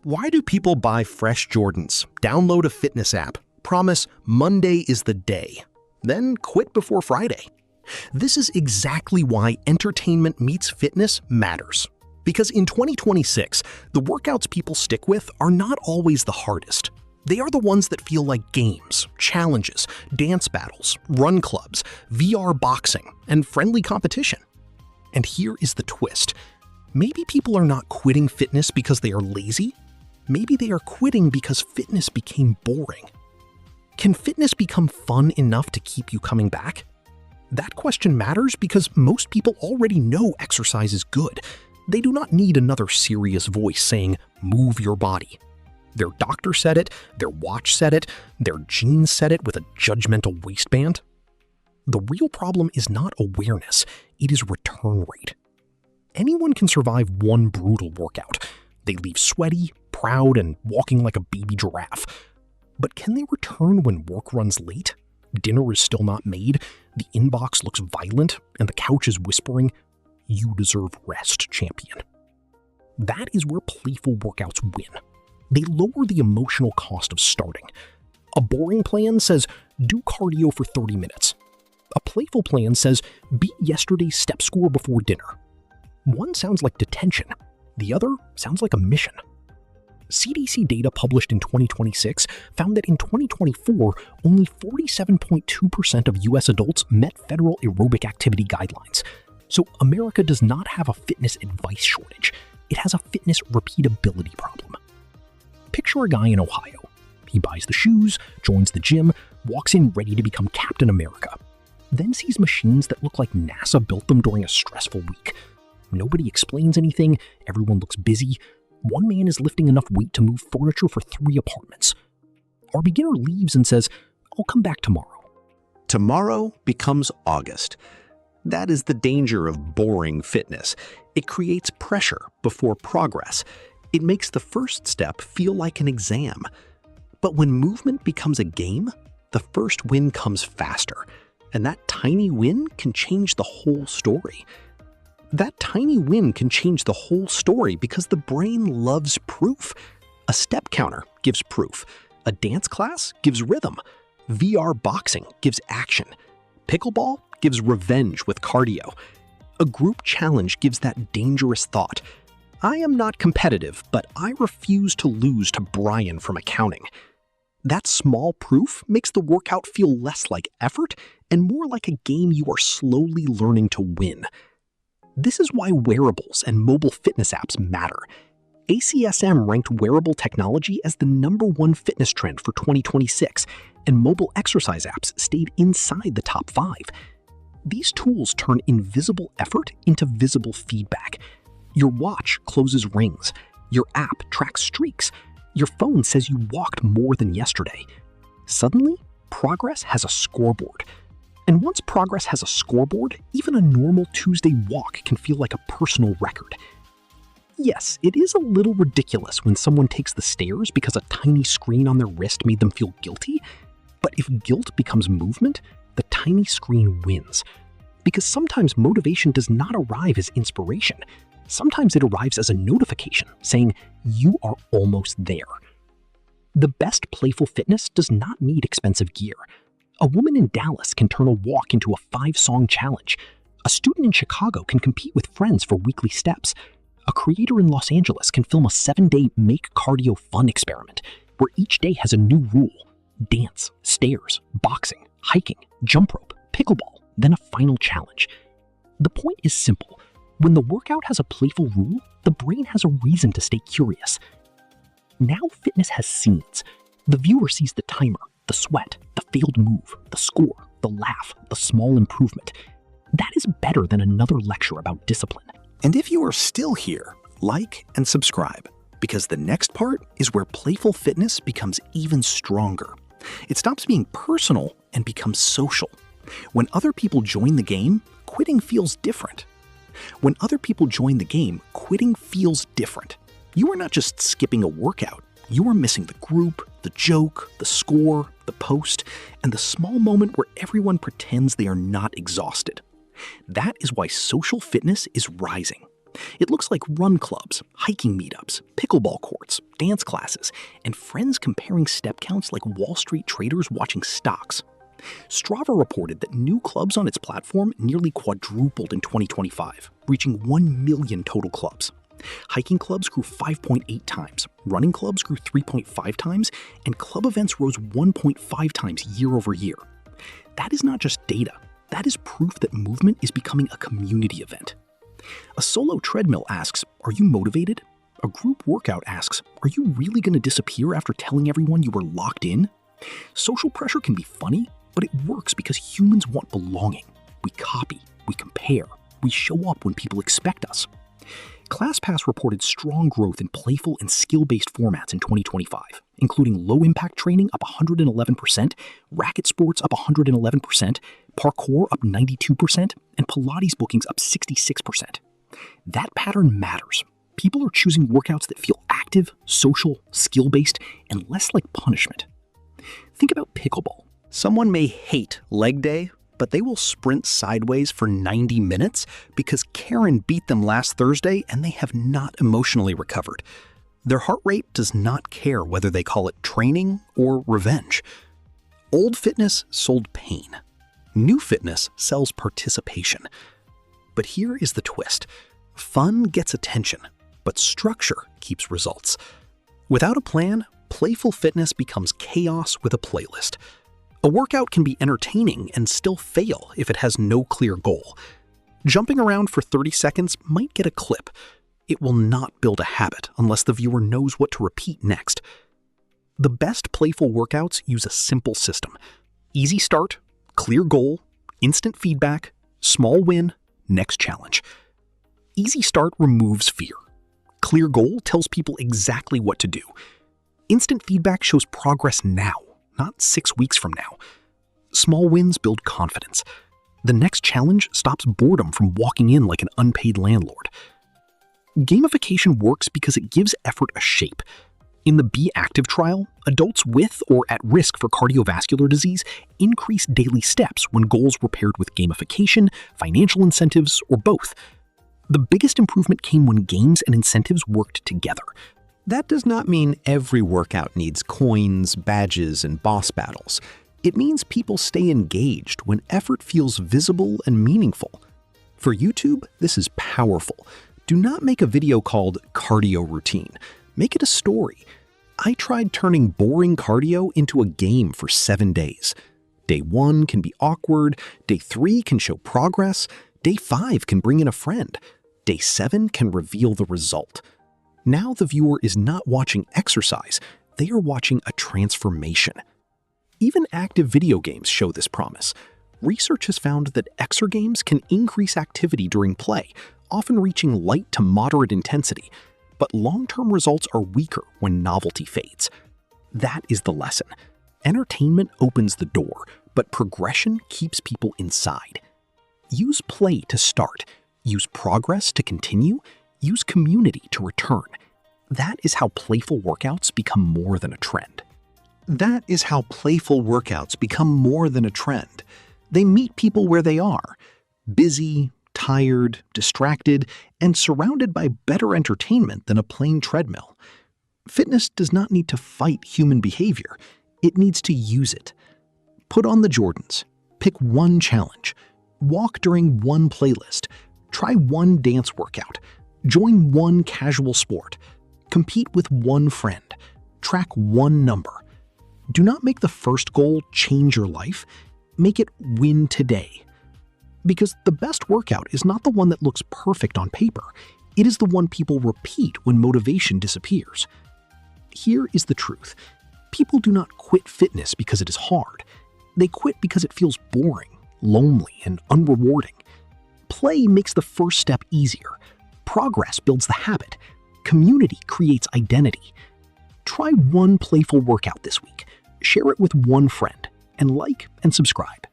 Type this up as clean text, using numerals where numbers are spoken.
Why do people buy fresh Jordans, download a fitness app, promise Monday is the day, then quit before Friday? This is exactly why entertainment meets fitness matters. Because in 2026, the workouts people stick with are not always the hardest. They are the ones that feel like games, challenges, dance battles, run clubs, VR boxing, and friendly competition. And here is the twist. Maybe people are not quitting fitness because they are lazy. Maybe they are quitting because fitness became boring. Can fitness become fun enough to keep you coming back? That question matters because most people already know exercise is good. They do not need another serious voice saying, "Move your body." Their doctor said it, their watch said it, their genes said it with a judgmental waistband. The real problem is not awareness, it is return rate. Anyone can survive one brutal workout. They leave sweaty, proud, and walking like a baby giraffe. But can they return when work runs late? Dinner is still not made, the inbox looks violent, and the couch is whispering, "You deserve rest, champion." That is where playful workouts win. They lower the emotional cost of starting. A boring plan says, do cardio for 30 minutes. A playful plan says, beat yesterday's step score before dinner. One sounds like detention. The other sounds like a mission. CDC data published in 2026 found that in 2024, only 47.2% of US adults met federal aerobic activity guidelines. So America does not have a fitness advice shortage. It has a fitness repeatability problem. Picture a guy in Ohio. He buys the shoes, joins the gym, walks in ready to become Captain America, then sees machines that look like NASA built them during a stressful week. Nobody explains anything, everyone looks busy. One man is lifting enough weight to move furniture for 3 apartments. Our beginner leaves and says, "I'll come back tomorrow." Tomorrow becomes August. That is the danger of boring fitness. It creates pressure before progress. It makes the first step feel like an exam. But when movement becomes a game, the first win comes faster. And that tiny win can change the whole story. That tiny win can change the whole story because the brain loves proof. A step counter gives proof. A dance class gives rhythm. VR boxing gives action. Pickleball gives revenge with cardio. A group challenge gives that dangerous thought. I am not competitive, but I refuse to lose to Brian from accounting. That small proof makes the workout feel less like effort and more like a game you are slowly learning to win. This is why wearables and mobile fitness apps matter. ACSM ranked wearable technology as the #1 fitness trend for 2026, and mobile exercise apps stayed inside the top 5. These tools turn invisible effort into visible feedback. Your watch closes rings. Your app tracks streaks. Your phone says you walked more than yesterday. Suddenly, progress has a scoreboard. And once progress has a scoreboard, even a normal Tuesday walk can feel like a personal record. Yes, it is a little ridiculous when someone takes the stairs because a tiny screen on their wrist made them feel guilty. But if guilt becomes movement, the tiny screen wins. Because sometimes motivation does not arrive as inspiration. Sometimes it arrives as a notification saying, you are almost there. The best playful fitness does not need expensive gear. A woman in Dallas can turn a walk into a 5-song challenge. A student in Chicago can compete with friends for weekly steps. A creator in Los Angeles can film a 7-day Make Cardio Fun experiment, where each day has a new rule. Dance, stairs, boxing, hiking, jump rope, pickleball, then a final challenge. The point is simple. When the workout has a playful rule, the brain has a reason to stay curious. Now fitness has scenes. The viewer sees the timer, the sweat, the failed move, the score, the laugh, the small improvement. That is better than another lecture about discipline. And if you are still here, like and subscribe, because the next part is where playful fitness becomes even stronger. It stops being personal and becomes social. When other people join the game, quitting feels different. When other people join the game, quitting feels different. You are not just skipping a workout. You are missing the group, the joke, the score, the post, and the small moment where everyone pretends they are not exhausted. That is why social fitness is rising. It looks like run clubs, hiking meetups, pickleball courts, dance classes, and friends comparing step counts like Wall Street traders watching stocks. Strava reported that new clubs on its platform nearly quadrupled in 2025, reaching 1 million total clubs. Hiking clubs grew 5.8 times, running clubs grew 3.5 times, and club events rose 1.5 times year over year. That is not just data. That is proof that movement is becoming a community event. A solo treadmill asks, "Are you motivated?" A group workout asks, "Are you really going to disappear after telling everyone you were locked in?" Social pressure can be funny, but it works because humans want belonging. We copy, we compare, we show up when people expect us. ClassPass reported strong growth in playful and skill-based formats in 2025, including low-impact training up 111%, racket sports up 111%, parkour up 92%, and Pilates bookings up 66%. That pattern matters. People are choosing workouts that feel active, social, skill-based, and less like punishment. Think about pickleball. Someone may hate leg day, but they will sprint sideways for 90 minutes because Karen beat them last Thursday and they have not emotionally recovered. Their heart rate does not care whether they call it training or revenge. Old fitness sold pain. New fitness sells participation. But here is the twist. Fun gets attention, but structure keeps results. Without a plan, playful fitness becomes chaos with a playlist. A workout can be entertaining and still fail if it has no clear goal. Jumping around for 30 seconds might get a clip. It will not build a habit unless the viewer knows what to repeat next. The best playful workouts use a simple system. Easy start, clear goal, instant feedback, small win, next challenge. Easy start removes fear. Clear goal tells people exactly what to do. Instant feedback shows progress now, not 6 weeks from now. Small wins build confidence. The next challenge stops boredom from walking in like an unpaid landlord. Gamification works because it gives effort a shape. In the Be Active trial, adults with or at risk for cardiovascular disease increased daily steps when goals were paired with gamification, financial incentives, or both. The biggest improvement came when games and incentives worked together. That does not mean every workout needs coins, badges, and boss battles. It means people stay engaged when effort feels visible and meaningful. For YouTube, this is powerful. Do not make a video called cardio routine. Make it a story. I tried turning boring cardio into a game for 7 days. Day 1 can be awkward, Day 3 can show progress, Day 5 can bring in a friend, Day 7 can reveal the result. Now the viewer is not watching exercise, they are watching a transformation. Even active video games show this promise. Research has found that exergames can increase activity during play, often reaching light to moderate intensity, but long-term results are weaker when novelty fades. That is the lesson. Entertainment opens the door, but progression keeps people inside. Use play to start, use progress to continue, use community to return. That is how playful workouts become more than a trend. That is how playful workouts become more than a trend. They meet people where they are, busy, tired, distracted, and surrounded by better entertainment than a plain treadmill. Fitness does not need to fight human behavior. It needs to use it. Put on the Jordans. Pick one challenge. Walk during one playlist. Try one dance workout. Join one casual sport. Compete with one friend. Track one number. Do not make the first goal change your life. Make it win today. Because the best workout is not the one that looks perfect on paper. It is the one people repeat when motivation disappears. Here is the truth. People do not quit fitness because it is hard. They quit because it feels boring, lonely, and unrewarding. Play makes the first step easier. Progress builds the habit. Community creates identity. Try one playful workout this week. Share it with one friend, and like and subscribe.